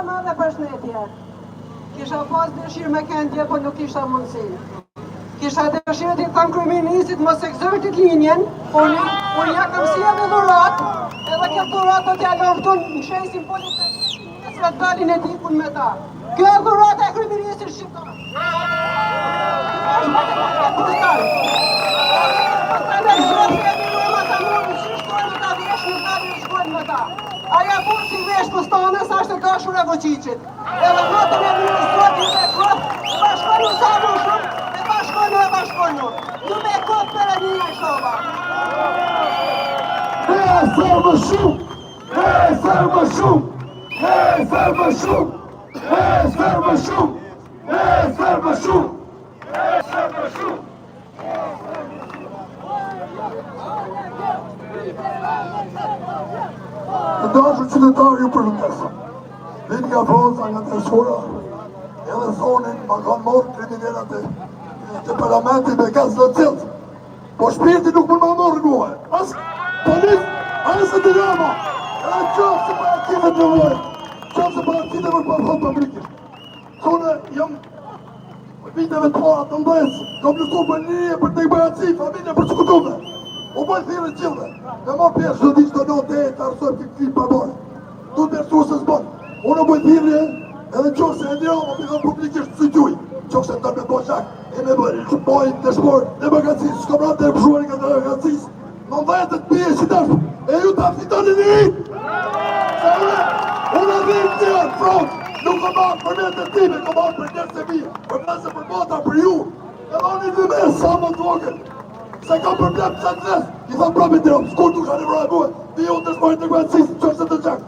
madhe përshëndetje. Kisha pas dëshirë me këndje, po nuk kisha mundësi. Kisha dëshirë të tham kryeministit mos ekzertit linjen, unë ja kam sjellë dhurat, edhe kjo dhurat do t'ja lëvdon në shesin politik, s'ka dalin e dikun me ta. Kjo e dhurat e kryeministit shqiptar. Aja punë si vesh pëstanës ashtë e dashur e Vučićit. Edhe votën e mirë sot ju me kot, e bashkonu sa më shumë, e bashkonu. Ju me kot për e një shova. Sa më shumë, sa më shumë, sa më shumë, sa më shumë, sa më shumë, sa më shumë. Të dashur qytetarë ju përshëndes. Vini nga Franca, nga Teshora, edhe zonin ma kanë morë kriminellat e parlamentit me gaz në cilët. Po shpirti nuk më morë muhe. As polis, as e dirama. E qofë se për aktive të nevojë. Qofë se për aktive për përfot fabrikisht. Sone jam viteve të para të ndesë. Kam lësu për një për të bëjatësi, familje për që kutume. U bëjë thire qilde, me marë pjesë që di që të notë e të arsojmë këtë përborë. Du të mërësu se s'bonë. Unë bëjë thire edhe qofë se e një më bëjë publikisht të sytjuj. Qofë se të me poqak, e me bëjë që bojnë të shporë në bagacis, që komratë e pëshuarin nga të bagacis. Në dhejtë të pije që dashë, e ju të aftitoni një rritë. Se unë rritë të janë front, nuk o marë për me të time, ko marë për njërë se mija, për nëse për bota për ju. E dhoni dhe me sa më të vogën. Se ka problem të qëtës, i thonë prabi të rëmë, s'kur t'u shani vrojë muhe, vi ju të shmojnë të gëndësis, që është të gjak.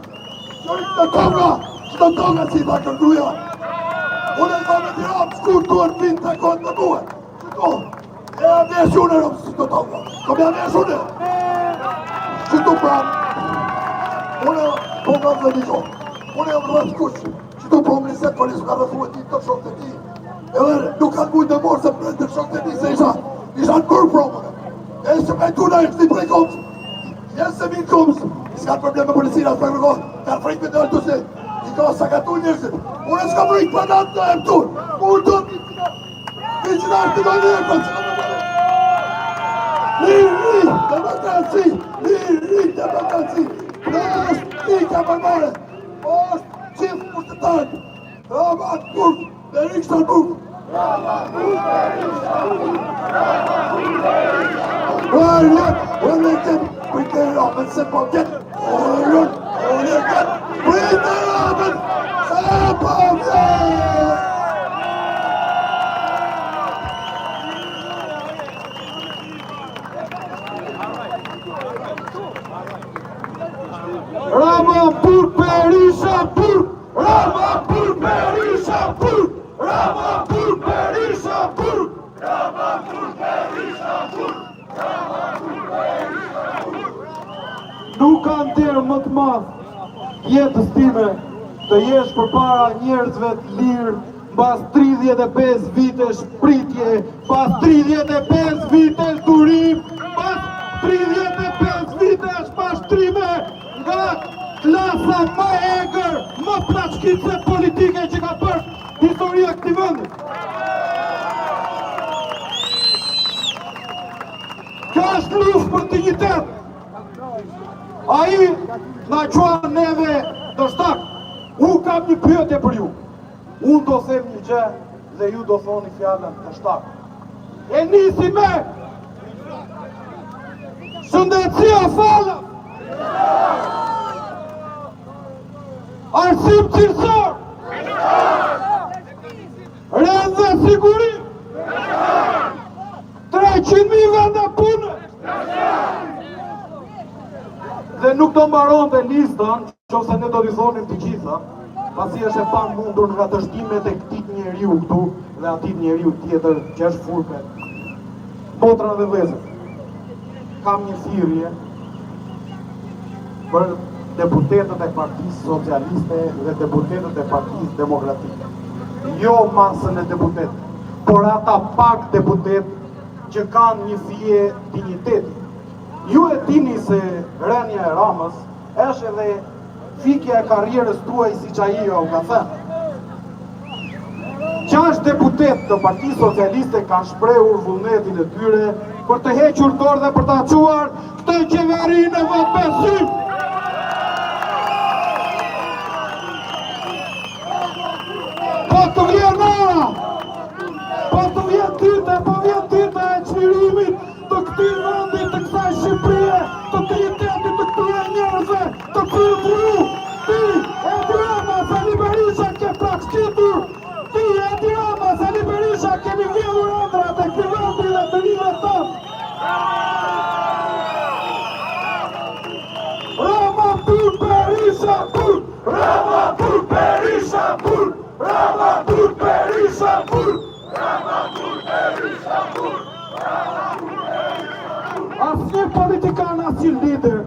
Qëri të tonga, që të tonga si tha kërgruja. Unë e thonë të rëmë, s'kur t'u në fin të kënë të muhe. Që to, e a vesh unë e rëmë si të tonga. Kom ja vesh unë e. Që t'u pranë, unë e po nga dhe një gjohë. Unë e rëmë kush, që t'u po më njëset për një s'ka rëfu e ti të shok të ti. Edhe nuk kanë mujtë në morë se për të shok të ti se isha në kërë promëve. E që me tuna e këti prej komës. Jesë se minë komës. S'kanë problem me policina, s'pe kërgohë. Kanë frikë me të alë të se. I ka sa ka tu njërësit. Unë e s'ka frikë për natë në e më tunë. Unë do të vicinarë të dojnë e për që ka më përre. Liri, demokraci. Liri, demokraci. Në është tika për mare. është qifë kushtetarë. Rama të burë, dhe rikë të burë. ولكن بالدرامة سبقت ولكن بالدرامة سبقت Ramapur Perishapur Ramapur Perishapur Ramapur Perishapur Ramapur Perishapur Nuk kanë tërë më të madhë jetës time të jesh përpara njerëzve të lirë pas 35 vite shpritje, pas 35 vite durim, pas 35 vite shpashtrime nga klasa më egër, më plashkitse politike që ka bërë historia këtij vendi. Kjo është luftë për dignitet. Ai na quan neve të shtak. Unë kam një pyetje për ju. Unë do them një gjë dhe ju do thoni fjalën të shtak. E nisi me shëndetësia falë. Arsim cilësor. Rend dhe siguri. 300.000 vende pune. Dhe nuk do mbaron dhe listën, qofse ne do t'i thonim të gjitha, pasi është e pa mundur nga të shtimet e këtij njeriu këtu dhe atij njeriu tjetër që është furbe. Motra dhe vëllezër, kam një thirrje për deputetët e Partisë Socialiste dhe deputetët e Partisë Demokratike. Jo masën e deputetëve, por ata pak deputetë që kanë një fije digniteti. Ju e dini se rënja e Ramës është edhe fikja e karrierës tuaj siç ai ju ka thënë. 6 deputet të Partisë Socialiste kanë shprehur vullnetin e tyre për të hequr dorë dhe për ta çuar këtë qeveri në vot besim. Po të vjen ora, po të vjen dita e çlirimit të këtij vendi, të kësaj Shqipërie, të drejtetit të këtyre njerëzve, të cilët ti e Rama Sali Berisha ke praktikur. Ti e Rama Sali Berisha keni vjedhur ëndrat e këtij vendi dhe të rive tonë. Rama për Berisha për, Rama për Berisha për, Rama për Berisha për, Rama për Berisha për. Asnjë politikan, asnjë lider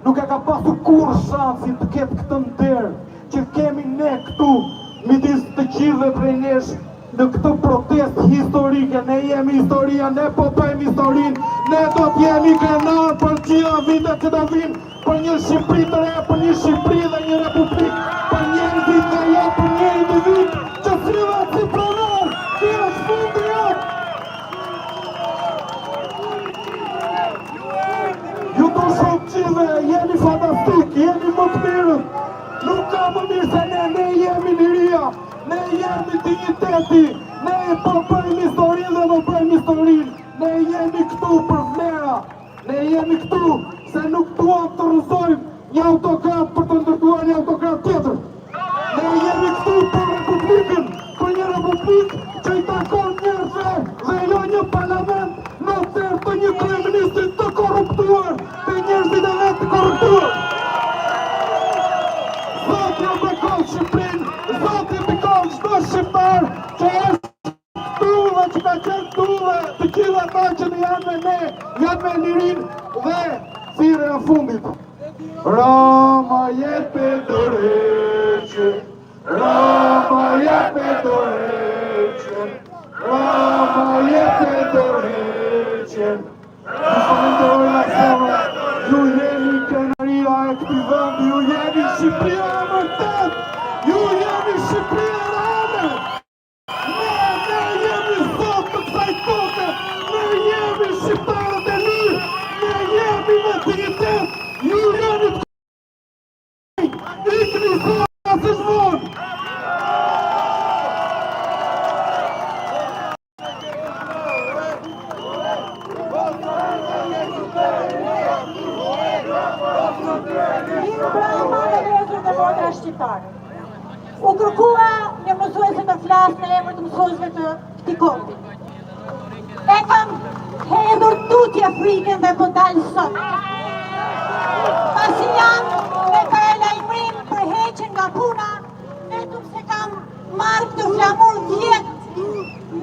nuk e ka pasur kurrë shansin të ketë këtë nder që kemi ne këtu midis të gjithëve prej nesh në këtë protest historike. Ne jemi historia, ne po bëjmë historinë, ne do të jemi krenar për gjitha vitet që do vinë, për një Shqipëri të re, për një Shqipëri dhe një republikë, për njerëzit dhe jo për një individ që sillet si pronar. Ky është fundi jot. Ju të shumë qive, jeni fantastik, jeni më të mirët. Nuk ka më mirë se ne jemi liria, ne jemi digniteti, ne po bëjmë historinë dhe do bëjmë historinë. Ne jemi këtu për vlera, ne jemi këtu se nuk duam të rrësojmë një autokrat për të ndërtuar një autokrat tjetër. Ne jemi këtu për republikën, për një republikë që i takon njerëzve dhe jo një parlament në tërë të një kryeministit të korruptuar, të njerëzit e vetë të korruptuar. Zoti e bekon Shqipërinë, Zoti e bekon çdo shqiptar që është këtu dhe që ka qenë këtu dhe të gjitha ata që janë me ne, janë me lirinë dhe thirrja e fundit. Rama jepe dorëçi, Rama jepe dorëçi, Rama jepe dorëçi. Ju falenderoj nga zemra, ju jeni krenaria e këtij vendi, ju jeni Shqipëria e vërtet, ju jeni Shqipëria reale. Ne jemi zot të kësaj toke, ne jemi shqiptarët e lirë, ne jemi me dignitet, ju jeni të ikni zona si zvonë. U kërkua një mësuese të flasë në emër të mësuesve të këtij kondi. E kam hedhur tutje frikën dhe po dalë sot. Pasi jam me paralajmërim për heqjen nga puna, vetëm se kam marrë këtë flamur vjetë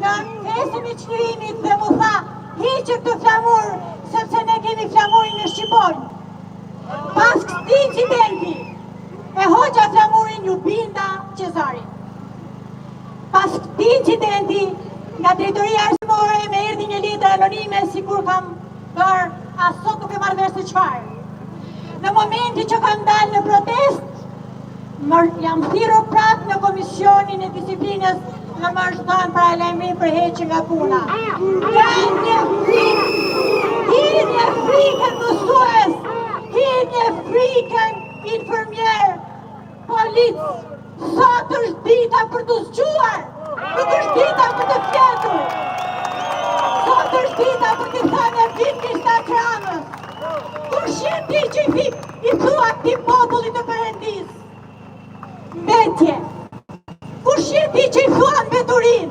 në festin e çlirimit dhe mu tha, hiqe këtë flamur sepse ne kemi flamurin në Shqipëri. Pas këtij incidenti, e hoqa flamurin Ljubinda Qezari. Pas këtij incidenti, nga drejtoria arsimore me erdhi një letër anonime sikur kam bërë asot nuk e marrë vesh se çfarë. Në momenti që kam dalë në protest, jam thirrur prapë në komisionin e disiplinës në më është dhënë paralajmërim për heqje nga puna. Hini e frikën mësues, hini e frikën infermier, polic, sot është dita për të zgjuar, nuk është dita për të fjetur. Sot është dita për të thënë viktis të Ramës. Kush je ti që i thua këtij popullit të Perëndis? Mbetje. Kush je ti që i thua mbeturin?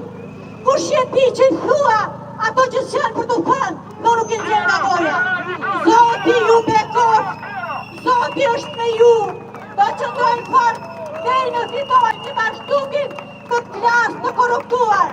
Kush je ti që i thua ato që s'janë për të thënë, do nuk i nxjerr nga goja? Zoti ju bekon, Zoti është me ju, do qëndrojnë fort deri në fitojnë që ta shtukin këtë klasë të korruptuar.